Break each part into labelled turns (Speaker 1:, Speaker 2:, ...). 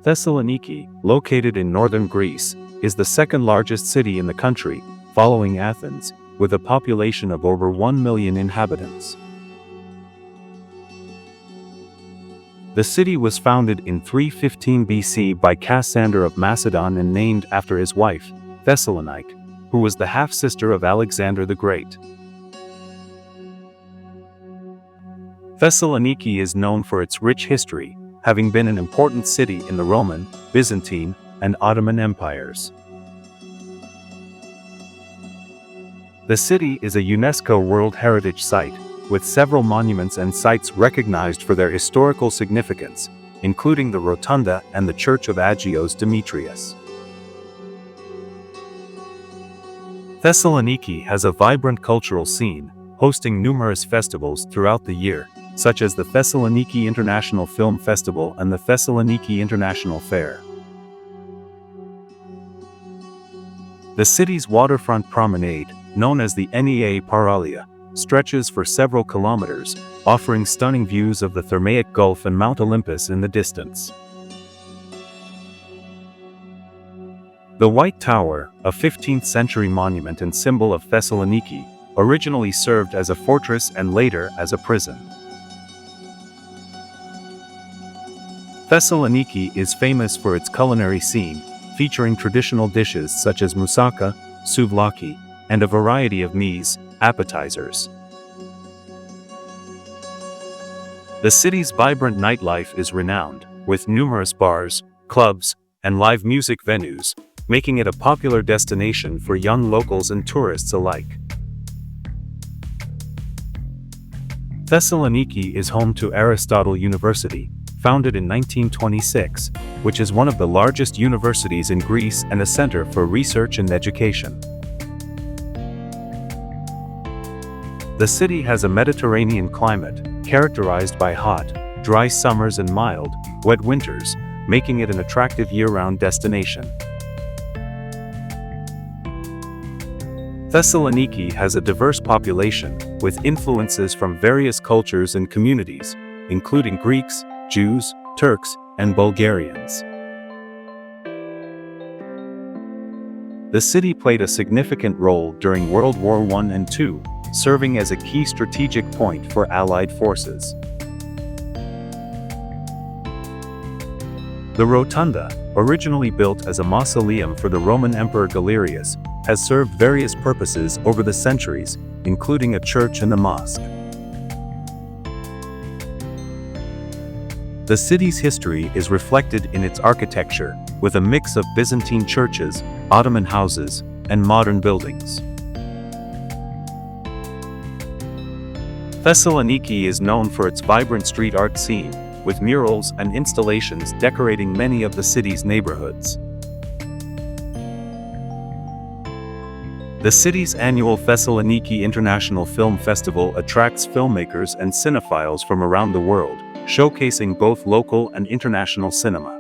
Speaker 1: Thessaloniki, located in northern Greece, is the second largest city in the country, following Athens, with a population of over 1 million inhabitants. The city was founded in 315 BC by Cassander of Macedon and named after his wife, Thessaloniki, who was the half-sister of Alexander the Great. Thessaloniki is known for its rich history, having been an important city in the Roman, Byzantine, and Ottoman empires. The city is a UNESCO World Heritage Site, with several monuments and sites recognized for their historical significance, including the Rotunda and the Church of Agios Demetrius. Thessaloniki has a vibrant cultural scene, hosting numerous festivals throughout the year, such as the Thessaloniki International Film Festival and the Thessaloniki International Fair. The city's waterfront promenade, known as the Nea Paralia, stretches for several kilometers, offering stunning views of the Thermaic Gulf and Mount Olympus in the distance. The White Tower, a 15th-century monument and symbol of Thessaloniki, originally served as a fortress and later as a prison. Thessaloniki is famous for its culinary scene, featuring traditional dishes such as moussaka, souvlaki, and a variety of meze, appetizers. The city's vibrant nightlife is renowned, with numerous bars, clubs, and live music venues, making it a popular destination for young locals and tourists alike. Thessaloniki is home to Aristotle University, founded in 1926, which is one of the largest universities in Greece and a center for research and education. The city has a Mediterranean climate, characterized by hot, dry summers and mild, wet winters, making it an attractive year-round destination. Thessaloniki has a diverse population, with influences from various cultures and communities, including Greeks, Jews, Turks, and Bulgarians. The city played a significant role during World War I and II, serving as a key strategic point for Allied forces. The Rotunda, originally built as a mausoleum for the Roman Emperor Galerius, has served various purposes over the centuries, including a church and a mosque. The city's history is reflected in its architecture, with a mix of Byzantine churches, Ottoman houses, and modern buildings. Thessaloniki is known for its vibrant street art scene, with murals and installations decorating many of the city's neighborhoods. The city's annual Thessaloniki International Film Festival attracts filmmakers and cinephiles from around the world, showcasing both local and international cinema.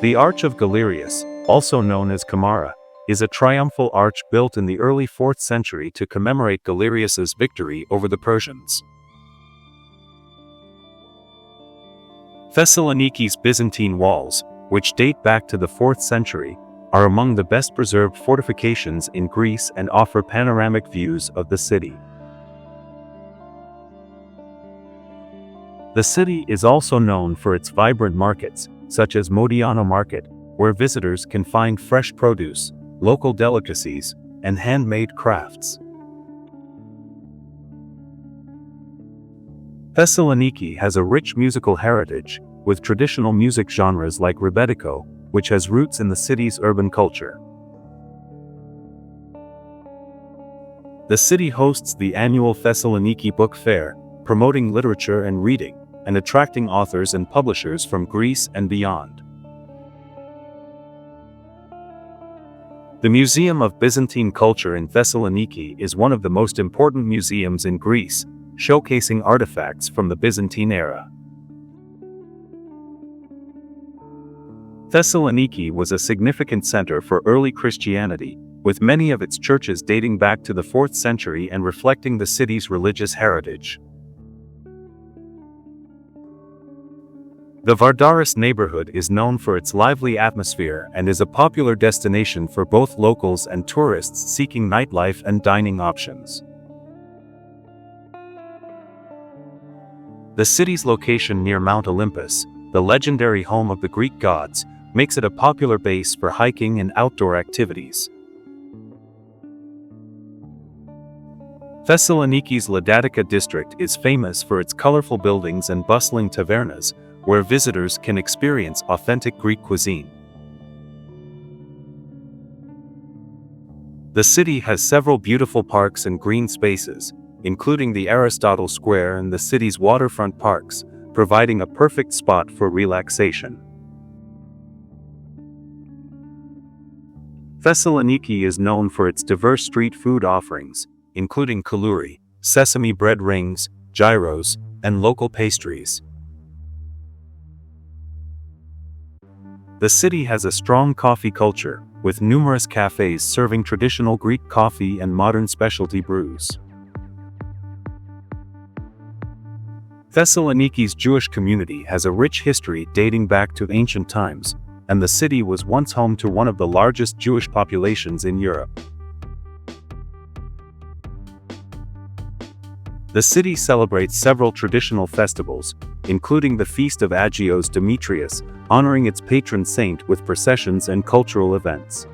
Speaker 1: The Arch of Galerius, also known as Camara, is a triumphal arch built in the early 4th century to commemorate Galerius's victory over the Persians. Thessaloniki's Byzantine walls, which date back to the 4th century, are among the best preserved fortifications in Greece and offer panoramic views of the city. The city is also known for its vibrant markets, such as Modiano Market, where visitors can find fresh produce, local delicacies, and handmade crafts. Thessaloniki has a rich musical heritage, with traditional music genres like rebetiko, which has roots in the city's urban culture. The city hosts the annual Thessaloniki Book Fair, promoting literature and reading, and attracting authors and publishers from Greece and beyond. The Museum of Byzantine Culture in Thessaloniki is one of the most important museums in Greece, showcasing artifacts from the Byzantine era. Thessaloniki was a significant center for early Christianity, with many of its churches dating back to the 4th century and reflecting the city's religious heritage. The Vardaris neighborhood is known for its lively atmosphere and is a popular destination for both locals and tourists seeking nightlife and dining options. The city's location near Mount Olympus, the legendary home of the Greek gods, makes it a popular base for hiking and outdoor activities. Thessaloniki's Ladatika district is famous for its colorful buildings and bustling tavernas, where visitors can experience authentic Greek cuisine. The city has several beautiful parks and green spaces, including the Aristotle Square and the city's waterfront parks, providing a perfect spot for relaxation. Thessaloniki is known for its diverse street food offerings, including kalouri, sesame bread rings, gyros, and local pastries. The city has a strong coffee culture, with numerous cafes serving traditional Greek coffee and modern specialty brews. Thessaloniki's Jewish community has a rich history dating back to ancient times, and the city was once home to one of the largest Jewish populations in Europe. The city celebrates several traditional festivals, including the Feast of Agios Demetrius, honoring its patron saint with processions and cultural events.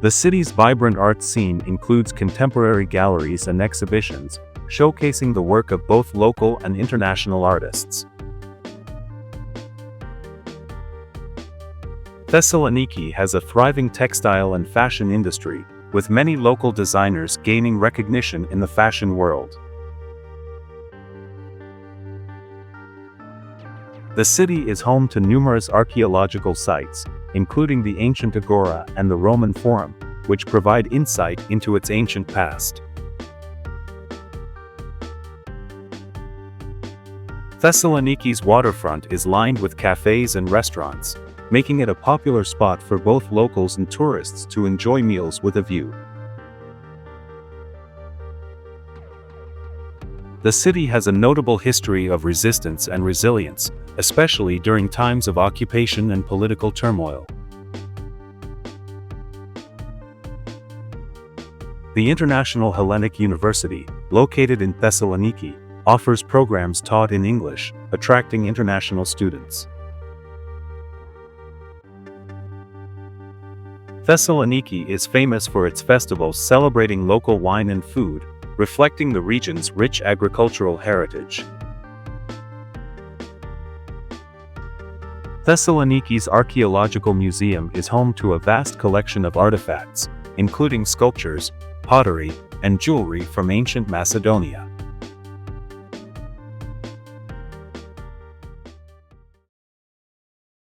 Speaker 1: The city's vibrant art scene includes contemporary galleries and exhibitions, showcasing the work of both local and international artists. Thessaloniki has a thriving textile and fashion industry, with many local designers gaining recognition in the fashion world. The city is home to numerous archaeological sites, including the ancient Agora and the Roman Forum, which provide insight into its ancient past. Thessaloniki's waterfront is lined with cafes and restaurants, making it a popular spot for both locals and tourists to enjoy meals with a view. The city has a notable history of resistance and resilience, especially during times of occupation and political turmoil. The International Hellenic University, located in Thessaloniki, offers programs taught in English, attracting international students. Thessaloniki is famous for its festivals celebrating local wine and food, reflecting the region's rich agricultural heritage. Thessaloniki's Archaeological Museum is home to a vast collection of artifacts, including sculptures, pottery, and jewelry from ancient Macedonia.